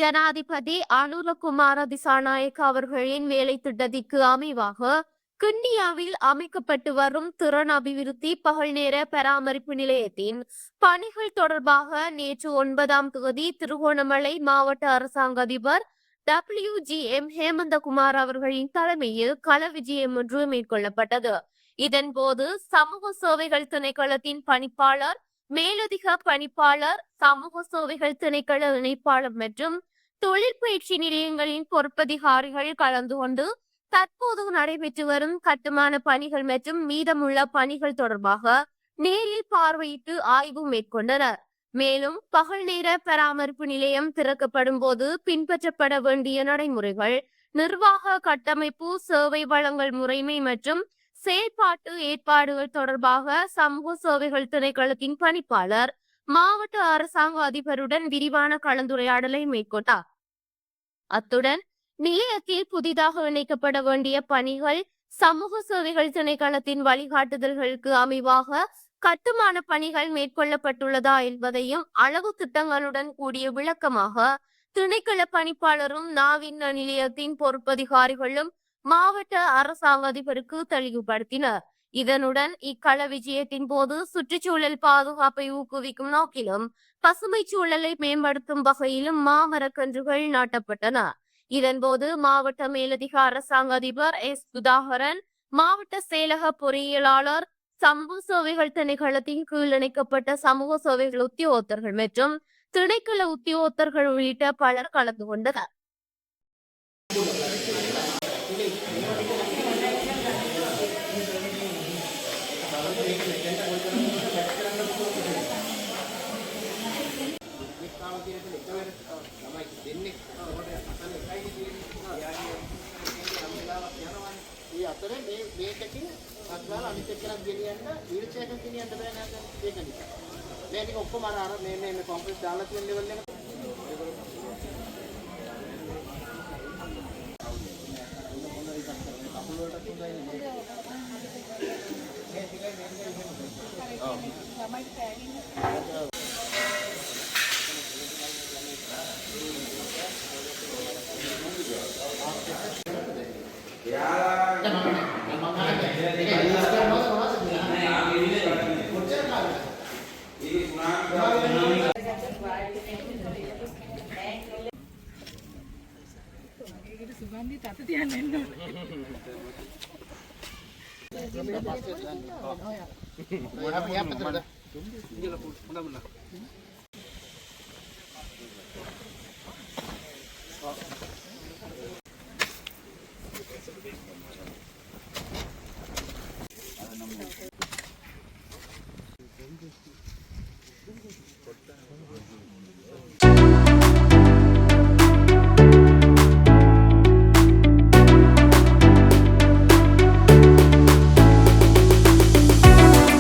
ஜனாதிபதி அனுரகுமார திசாநாயக்க அவர்களின் வேலை திட்டத்திற்கு அமைவாக கிண்ணியாவில் அமைக்கப்பட்டு வரும் திறன் அபிவிருத்தி பகல் நேர பராமரிப்பு நிலையத்தின் பணிகள் தொடர்பாக நேற்று 9ஆம் தேதி திருகோணமலை மாவட்ட அரசாங்க அதிபர் WGM ஹேமந்தகுமார் அவர்களின் தலைமையில் கள விஜயம் ஒன்று மேற்கொள்ளப்பட்டது. இதன்போது சமூக சேவைகள் திணைக்களத்தின் பணிப்பாளர், மேலதிக பணிப்பாளர், சமூக சேவைகள் திணைக்கள இணைப்பாளர் மற்றும் தொழில் பயிற்சி நிலையங்களின் பொறுப்பதிகாரிகள் கலந்து கொண்டு தற்போது நடைபெற்று வரும் கட்டுமான பணிகள் மற்றும் மீதமுள்ள பணிகள் தொடர்பாக நேரில் பார்வையிட்டு ஆய்வு மேற்கொண்டனர். மேலும் பகல் நேர பராமரிப்பு நிலையம் திறக்கப்படும் போது பின்பற்றப்பட வேண்டிய நடைமுறைகள், நிர்வாக கட்டமைப்பு, சேவை வழங்கல் முறைமை மற்றும் செயல்பாட்டு ஏற்பாடுகள் தொடர்பாக சமூக சேவைகள் திணைக்களத்தின் பணிப்பாளர் மாவட்ட அரசாங்க அதிபருடன் விரிவான கலந்துரையாடலை மேற்கொண்டார். அத்துடன் நிலையத்தில் புதிதாக இணைக்கப்பட வேண்டிய பணிகள், சமூக சேவைகள் திணைக்களத்தின் வழிகாட்டுதல்களுக்கு அமைவாக கட்டுமான பணிகள் மேற்கொள்ளப்பட்டுள்ளதா என்பதையும் அளவு திட்டங்களுடன் கூடிய விளக்கமாக திணைக்கள பணிப்பாளரும் நாவின் நிலையத்தின் பொறுப்பதிகாரிகளும் மாவட்ட அரசாங்க அதிபருக்கு தெளிவுபடுத்தினர். இதனுடன் இக்கள விஜயத்தின் போது சுற்றுச்சூழல் பாதுகாப்பை ஊக்குவிக்கும் நோக்கிலும் பசுமை சூழலை மேம்படுத்தும் வகையிலும் மாமரக்கன்றுகள் நாட்டப்பட்டன. இதன்போது மாவட்ட மேலதிக அரசாங்க அதிபர் சுதாகரன், மாவட்ட செயலக பொறியியலாளர், சமூக சேவைகள் திணைக்களத்தின் கீழ் இணைக்கப்பட்ட சமூக சேவைகள் உத்தியோகத்தர்கள் மற்றும் திணைக்கள உத்தியோகத்தர்கள் உள்ளிட்ட பலர் கலந்து கொண்டனர்.